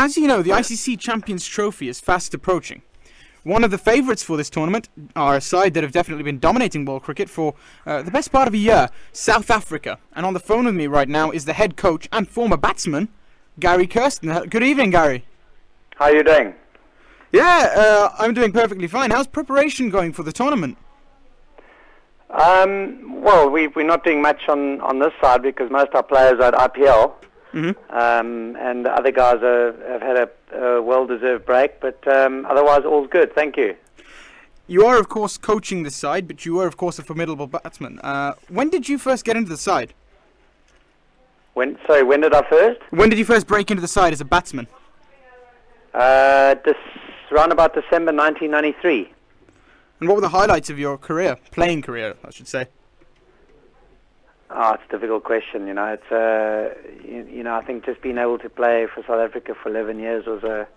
As you know, the ICC Champions Trophy is fast approaching. One of the favourites for this tournament are a side that have definitely been dominating world cricket for the best part of a year, South Africa. And on the phone with me right now is the head coach and former batsman, Gary Kirsten. Good evening, Gary. How are you doing? Yeah, I'm doing perfectly fine. How's preparation going for the tournament? Well, we're not doing much on this side because most of our players are at IPL. And the other guys have had a well-deserved break, but otherwise all's good, thank you. You are, of course, coaching the side, but you are, of course, a formidable batsman. When did you first get into the side? When did I first? When did you first break into the side as a batsman? Around about December 1993. And what were the highlights of your career, playing career, I should say? Oh, it's a difficult question. It's I think just being able to play for South Africa for 11 years was a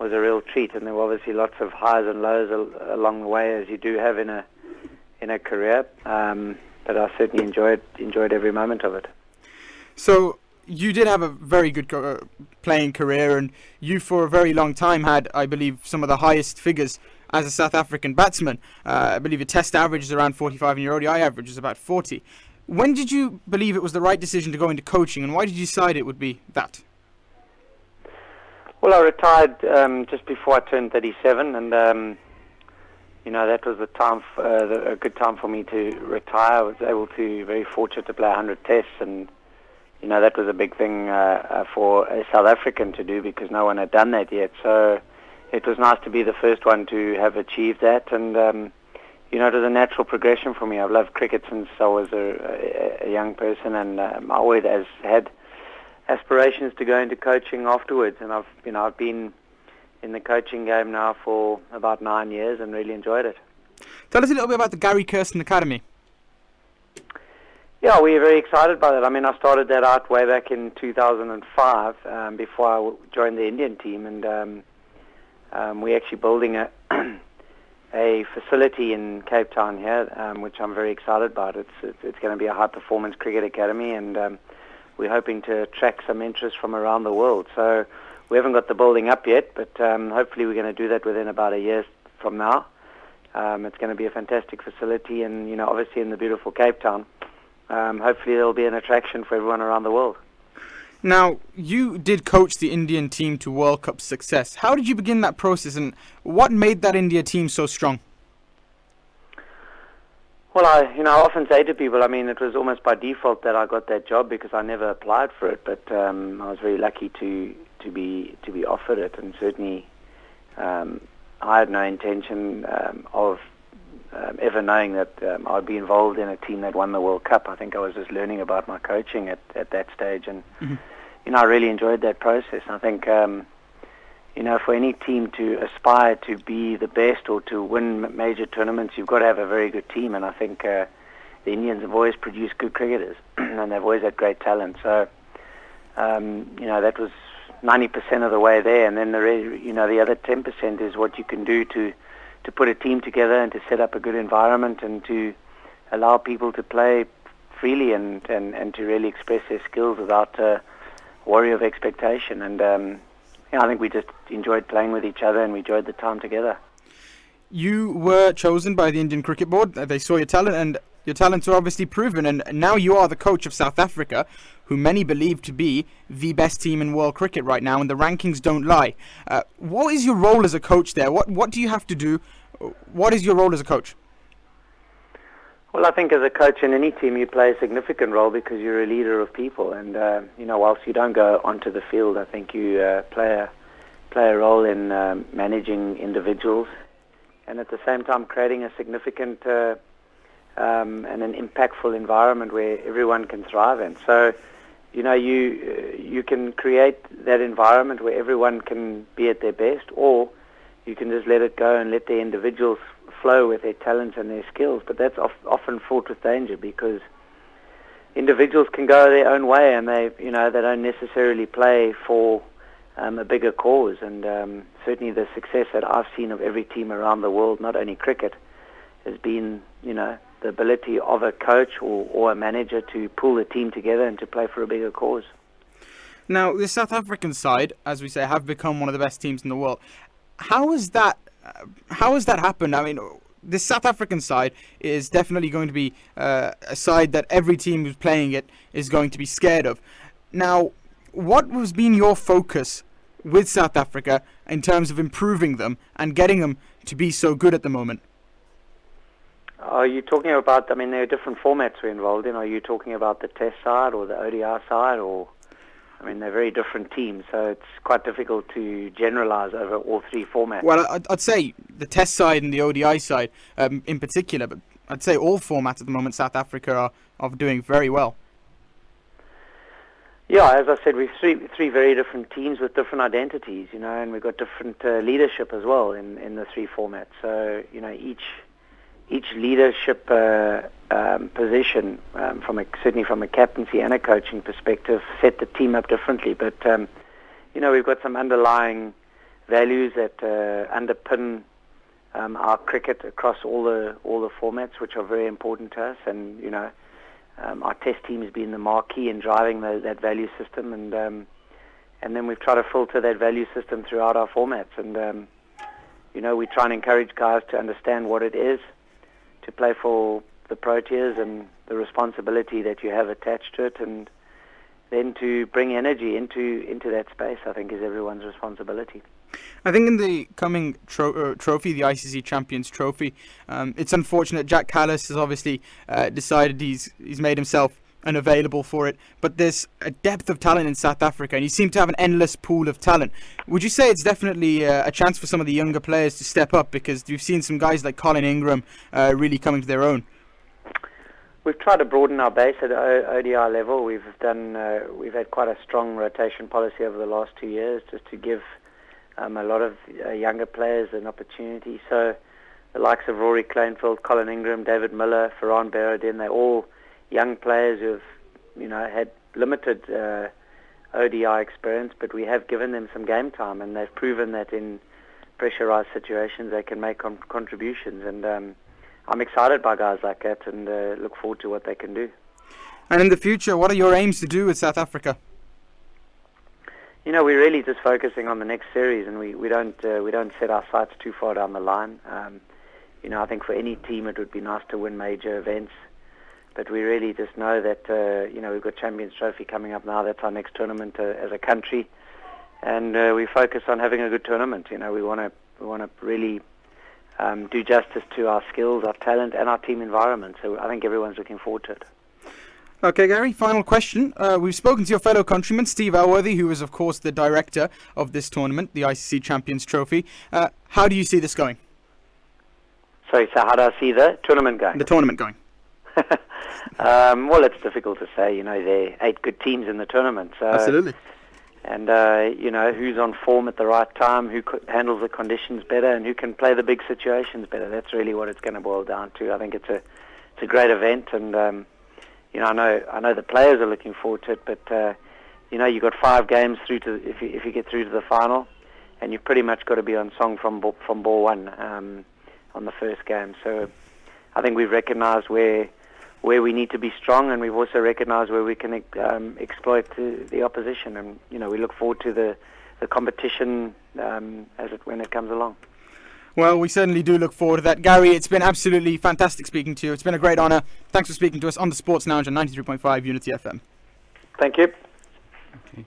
real treat, and there were obviously lots of highs and lows along the way, as you do have in a career. But I certainly enjoyed every moment of it. So you did have a very good playing career, and you for a very long time had, I believe, some of the highest figures as a South African batsman. I believe your Test average is around 45, and your ODI average is about 40. When did you believe it was the right decision to go into coaching, and why did you decide it would be that? Well, I retired just before I turned 37, and that was a good time for me to retire. I was very fortunate to play 100 tests, and that was a big thing for a South African to do because no one had done that yet. So it was nice to be the first one to have achieved that, and it was a natural progression for me. I've loved cricket since I was a young person, and I always had aspirations to go into coaching afterwards. And I've been in the coaching game now for about 9 years and really enjoyed it. Tell us a little bit about the Gary Kirsten Academy. Yeah, we're very excited by that. I mean, I started that out way back in 2005 before I joined the Indian team, and we're actually building a facility in Cape Town here, which I'm very excited about. It's going to be a high-performance cricket academy, and we're hoping to attract some interest from around the world. So we haven't got the building up yet, but hopefully we're going to do that within about a year from now. It's going to be a fantastic facility, and obviously in the beautiful Cape Town. Hopefully there'll be an attraction for everyone around the world. Now, you did coach the Indian team to World Cup success. How did you begin that process, and what made that India team so strong? Well, I often say to people, it was almost by default that I got that job because I never applied for it, but I was very lucky to be offered it, and certainly I had no intention of ever knowing that I'd be involved in a team that won the World Cup. I think I was just learning about my coaching at that stage, and I really enjoyed that process. I think for any team to aspire to be the best or to win major tournaments, you've got to have a very good team, and I think the Indians have always produced good cricketers and they've always had great talent. So that was 90% of the way there, and then the other 10% is what you can do to put a team together and to set up a good environment and to allow people to play freely and to really express their skills without worry of expectation. And I think we just enjoyed playing with each other and we enjoyed the time together. You were chosen by the Indian Cricket Board. They saw your talent, and your talents are obviously proven. And now you are the coach of South Africa, who many believe to be the best team in world cricket right now, and the rankings don't lie. What is your role as a coach there? What do you have to do? What is your role as a coach? Well, I think as a coach in any team, you play a significant role because you're a leader of people. And, whilst you don't go onto the field, I think you play a role in managing individuals and at the same time creating a significant and an impactful environment where everyone can thrive in. So, you can create that environment where everyone can be at their best, or you can just let it go and let the individuals flow with their talents and their skills. But that's often fraught with danger because individuals can go their own way, and they don't necessarily play for a bigger cause. And certainly the success that I've seen of every team around the world, not only cricket, has been the ability of a coach or a manager to pull the team together and to play for a bigger cause. Now, the South African side, as we say, have become one of the best teams in the world. How has that happened? I mean, this South African side is definitely going to be a side that every team who's playing it is going to be scared of. Now, what has been your focus with South Africa in terms of improving them and getting them to be so good at the moment? Are you talking about, I mean, there are different formats we're involved in. Are you talking about the Test side or the ODI side? Or, I mean, they're very different teams, so it's quite difficult to generalize over all three formats. Well, I'd say the Test side and the ODI side in particular, but I'd say all formats at the moment, South Africa are doing very well. Yeah, as I said, we've three very different teams with different identities, you know, and we've got different leadership as well in the three formats. So, you know, each leadership position, certainly from a captaincy and a coaching perspective, set the team up differently. But you know, we've got some underlying values that underpin our cricket across all the formats, which are very important to us. And you know, our Test team has been the marquee in driving that value system, and then we've tried to filter that value system throughout our formats. And you know, we try and encourage guys to understand what it is to play for the Proteas and the responsibility that you have attached to it, and then to bring energy into that space, I think, is everyone's responsibility. I think in the coming trophy, the ICC Champions Trophy, it's unfortunate Jack Callis has obviously decided he's made himself unavailable for it, but there's a depth of talent in South Africa, and you seem to have an endless pool of talent. Would you say it's definitely a chance for some of the younger players to step up, because you've seen some guys like Colin Ingram really coming to their own? We've tried to broaden our base at ODI level. We've had quite a strong rotation policy over the last 2 years, just to give a lot of younger players an opportunity. So the likes of Rory Kleinfeld, Colin Ingram, David Miller, Ferran Berardin, they're all young players who've, you know, had limited ODI experience, but we have given them some game time, and they've proven that in pressurized situations they can make contributions. And I'm excited by guys like that, and look forward to what they can do. And in the future, what are your aims to do with South Africa? You know, we're really just focusing on the next series, and we don't set our sights too far down the line. You know, I think for any team it would be nice to win major events, but we really just know that you know, we've got Champions Trophy coming up now. That's our next tournament as a country, and we focus on having a good tournament. You know, we want to really do justice to our skills, our talent, and our team environment. So I think everyone's looking forward to it. Okay, Gary, final question. We've spoken to your fellow countryman, Steve Elworthy, who is, of course, the director of this tournament, the ICC Champions Trophy. How do you see this going? Sorry, so how do I see the tournament going? The tournament going. Well, it's difficult to say. You know, there are 8 good teams in the tournament. So, absolutely. And, you know, who's on form at the right time, who handles the conditions better, and who can play the big situations better. That's really what it's going to boil down to. I think it's a great event, and you know, I know the players are looking forward to it, but you know, you've got 5 games through to if you get through to the final, and you've pretty much got to be on song from ball one on the first game. So I think we've recognised where we need to be strong, and we've also recognised where we can exploit the opposition, and you know, we look forward to the competition when it comes along. Well, we certainly do look forward to that. Gary, it's been absolutely fantastic speaking to you. It's been a great honour. Thanks for speaking to us on the Sports Lounge on 93.5 Unity FM. Thank you. Okay.